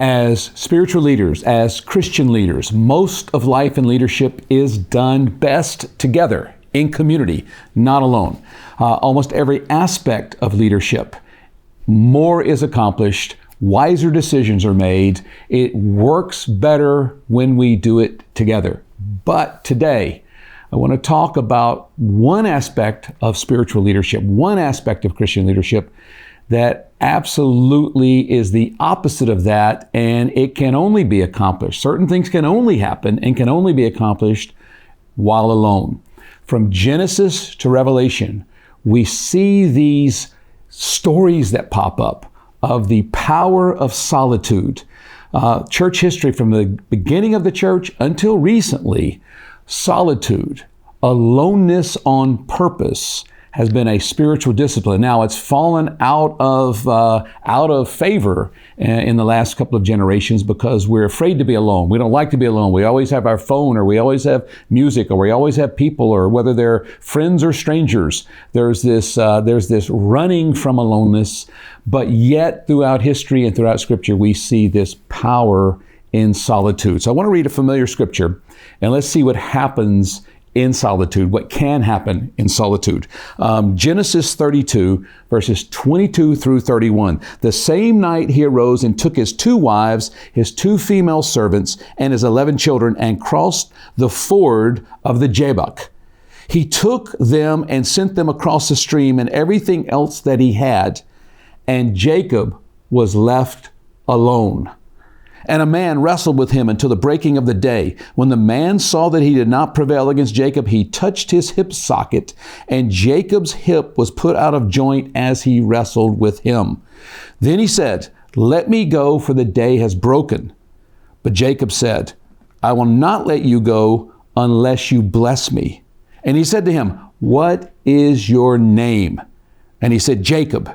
As spiritual leaders, as Christian leaders, most of life and leadership is done best together, in community, not alone. Almost every aspect of leadership, more is accomplished, wiser decisions are made. It works better when we do it together. But today, I want to talk about one aspect of spiritual leadership, one aspect of Christian leadership that absolutely is the opposite of that, and it can only be accomplished. Certain things can only happen and can only be accomplished while alone. From Genesis to Revelation, we see these stories that pop up of the power of solitude. Church history from the beginning of the church until recently, solitude, aloneness on purpose, has been a spiritual discipline. Now it's fallen out of favor in the last couple of generations because we're afraid to be alone. We don't like to be alone. We always have our phone, or we always have music, or we always have people, or whether they're friends or strangers. There's this running from aloneness, but yet throughout history and throughout Scripture, we see this power in solitude. So I want to read a familiar scripture, and let's see what happens in solitude, what can happen in solitude. Genesis 32, verses 22 through 31. The same night he arose and took his 2 wives, his 2 female servants, and his 11 children, and crossed the ford of the Jabbok. He took them and sent them across the stream and everything else that he had, and Jacob was left alone. And a man wrestled with him until the breaking of the day. When the man saw that he did not prevail against Jacob, he touched his hip socket, and Jacob's hip was put out of joint as he wrestled with him. Then he said, "Let me go, for the day has broken." But Jacob said, "I will not let you go unless you bless me." And he said to him, "What is your name?" And he said, "Jacob."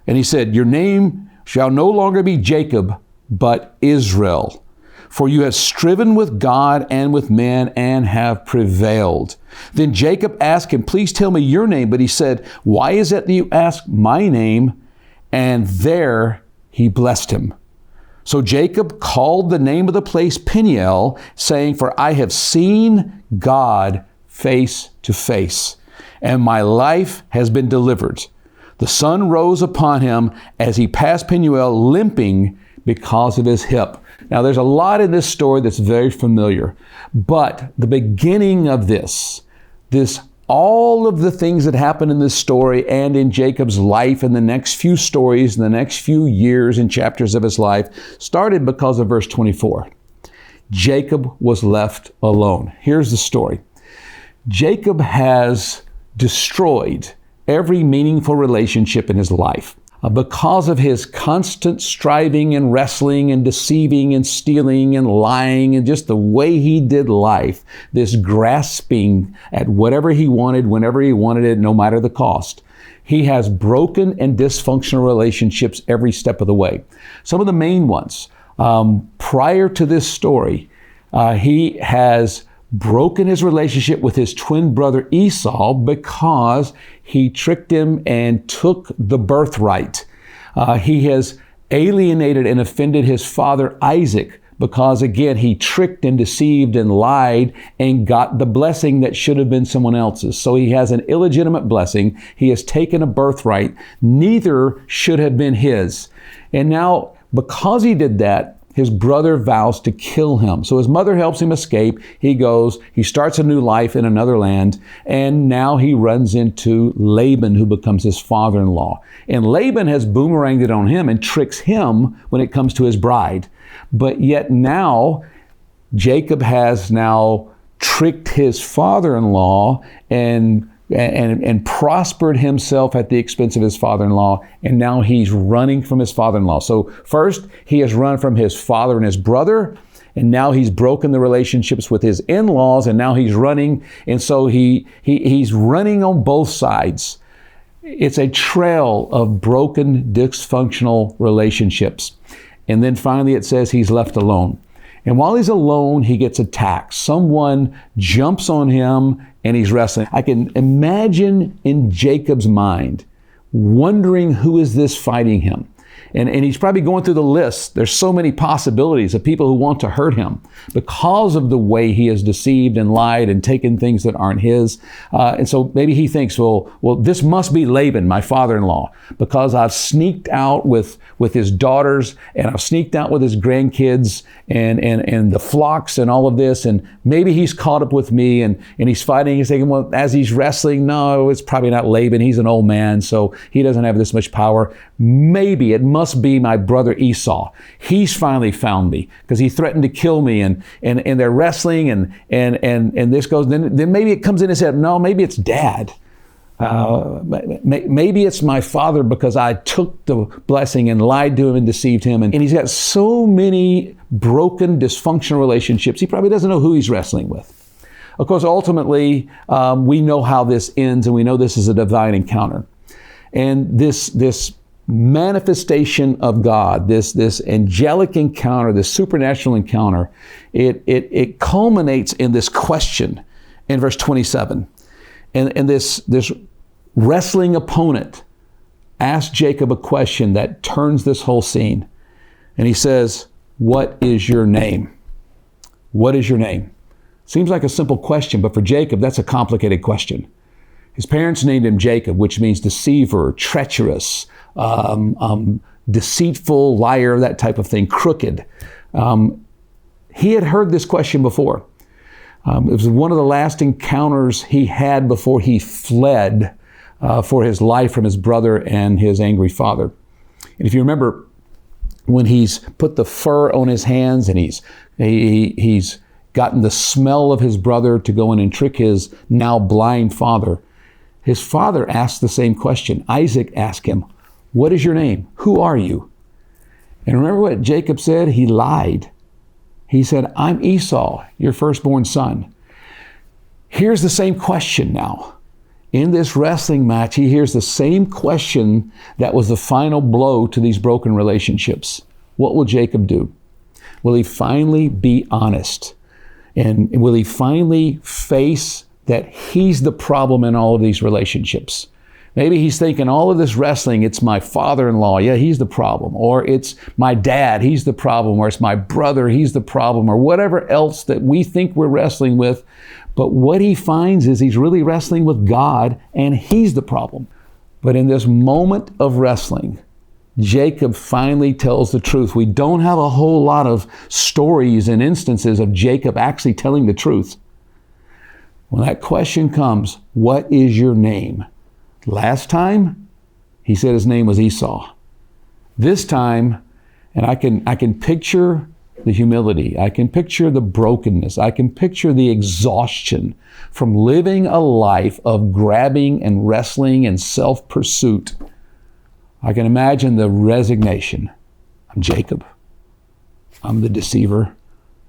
And he said, "Your name shall no longer be Jacob, but Israel. For you have striven with God and with men and have prevailed." Then Jacob asked him, "Please tell me your name." But he said, "Why is it that you ask my name?" And there he blessed him. So Jacob called the name of the place Peniel, saying, "For I have seen God face to face, and my life has been delivered." The sun rose upon him as he passed Peniel, limping because of his hip. Now, there's a lot in this story that's very familiar, but the beginning of this, all of the things that happen in this story and in Jacob's life and the next few stories and the next few years and chapters of his life started because of verse 24. Jacob was left alone. Here's the story. Jacob has destroyed every meaningful relationship in his life. Because of his constant striving and wrestling and deceiving and stealing and lying and just the way he did life, this grasping at whatever he wanted, whenever he wanted it, no matter the cost, he has broken and dysfunctional relationships every step of the way. Some of the main ones, prior to this story, he has broken his relationship with his twin brother Esau because he tricked him and took the birthright. He has alienated and offended his father Isaac because, again, he tricked and deceived and lied and got the blessing that should have been someone else's. So he has an illegitimate blessing. He has taken a birthright. Neither should have been his. And now, because he did that, his brother vows to kill him. So his mother helps him escape. He goes, he starts a new life in another land, and now he runs into Laban, who becomes his father-in-law. And Laban has boomeranged it on him and tricks him when it comes to his bride. But yet now, Jacob has now tricked his father-in-law and prospered himself at the expense of his father-in-law, and now he's running from his father-in-law. So first, he has run from his father and his brother, and now he's broken the relationships with his in-laws, and now he's running, and so he's running on both sides. It's a trail of broken, dysfunctional relationships. And then finally it says he's left alone. And while he's alone, he gets attacked. Someone jumps on him and he's wrestling. I can imagine in Jacob's mind, wondering who is this fighting him. And he's probably going through the list. There's so many possibilities of people who want to hurt him because of the way he has deceived and lied and taken things that aren't his. And so maybe he thinks, well, this must be Laban, my father-in-law, because I've sneaked out with his daughters, and I've sneaked out with his grandkids and the flocks and all of this. And maybe he's caught up with me and he's fighting. He's thinking, well, as he's wrestling, no, it's probably not Laban. He's an old man, so he doesn't have this much power. Maybe it must be my brother Esau. He's finally found me because he threatened to kill me, and they're wrestling and this goes. Then maybe it comes in his head. No, maybe it's Dad. Maybe it's my father because I took the blessing and lied to him and deceived him. And he's got so many broken, dysfunctional relationships. He probably doesn't know who he's wrestling with. Of course, ultimately, we know how this ends, and we know this is a divine encounter. And this manifestation of God, this angelic encounter, this supernatural encounter, it culminates in this question in verse 27. And this wrestling opponent asks Jacob a question that turns this whole scene. And he says, "What is your name?" What is your name? Seems like a simple question, but for Jacob, that's a complicated question. His parents named him Jacob, which means deceiver, treacherous, deceitful, liar, that type of thing, crooked. He had heard this question before. It was one of the last encounters he had before he fled for his life from his brother and his angry father. And if you remember, when he's put the fur on his hands and he's gotten the smell of his brother to go in and trick his now blind father, his father asked the same question. Isaac asked him, "What is your name? Who are you?" And remember what Jacob said? He lied. He said, "I'm Esau, your firstborn son." Here's the same question now. In this wrestling match, he hears the same question that was the final blow to these broken relationships. What will Jacob do? Will he finally be honest? And will he finally face that he's the problem in all of these relationships? Maybe he's thinking all of this wrestling, it's my father-in-law, yeah, he's the problem. Or it's my dad, he's the problem. Or it's my brother, he's the problem. Or whatever else that we think we're wrestling with. But what he finds is he's really wrestling with God, and he's the problem. But in this moment of wrestling, Jacob finally tells the truth. We don't have a whole lot of stories and instances of Jacob actually telling the truth. When that question comes, what is your name? Last time, he said his name was Esau. This time, and I can picture the humility. I can picture the brokenness. I can picture the exhaustion from living a life of grabbing and wrestling and self-pursuit. I can imagine the resignation. I'm Jacob. I'm the deceiver.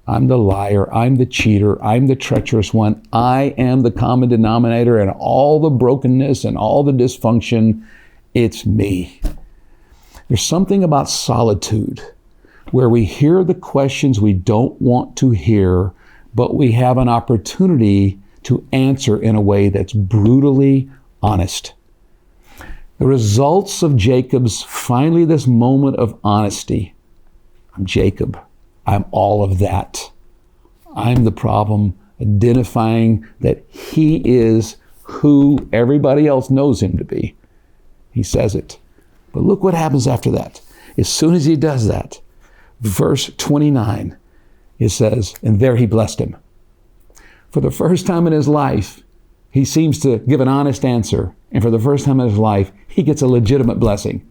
I'm the liar. I'm the cheater. I'm the treacherous one. I am the common denominator, and all the brokenness and all the dysfunction, it's me. There's something about solitude where we hear the questions we don't want to hear, but we have an opportunity to answer in a way that's brutally honest. The results of Jacob's finally this moment of honesty. I'm Jacob. I'm all of that. I'm the problem, identifying that he is who everybody else knows him to be. He says it. But look what happens after that. As soon as he does that, verse 29, it says, and there he blessed him. For the first time in his life, he seems to give an honest answer. And for the first time in his life, he gets a legitimate blessing.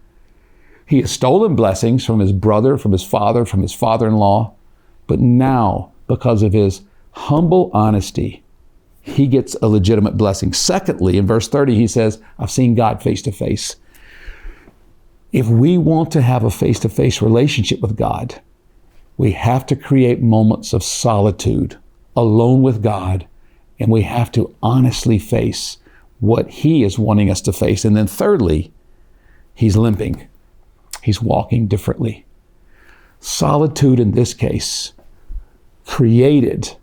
He has stolen blessings from his brother, from his father, from his father-in-law. But now, because of his humble honesty, he gets a legitimate blessing. Secondly, in verse 30, he says, I've seen God face to face. If we want to have a face-to-face relationship with God, we have to create moments of solitude, alone with God, and we have to honestly face what he is wanting us to face. And then thirdly, he's limping. He's walking differently. Solitude in this case created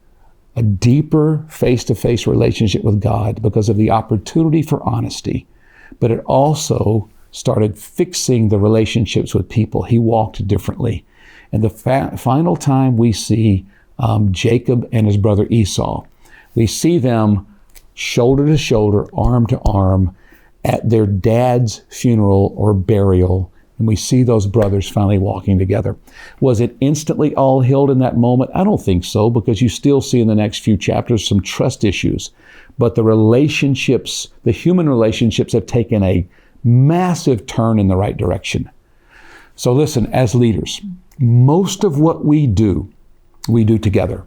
a deeper face-to-face relationship with God because of the opportunity for honesty, but it also started fixing the relationships with people. He walked differently. And the final time we see Jacob and his brother Esau, we see them shoulder to shoulder, arm to arm at their dad's funeral or burial. And we see those brothers finally walking together. Was it instantly all healed in that moment? I don't think so, because you still see in the next few chapters some trust issues. But the relationships, the human relationships, have taken a massive turn in the right direction. So listen, as leaders, most of what we do together.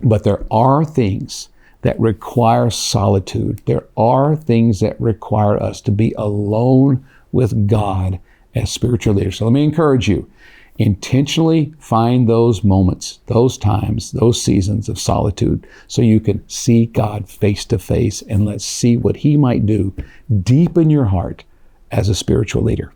But there are things that require solitude. There are things that require us to be alone with God as spiritual leaders. So let me encourage you, intentionally find those moments, those times, those seasons of solitude so you can see God face to face, and let's see what He might do deep in your heart as a spiritual leader.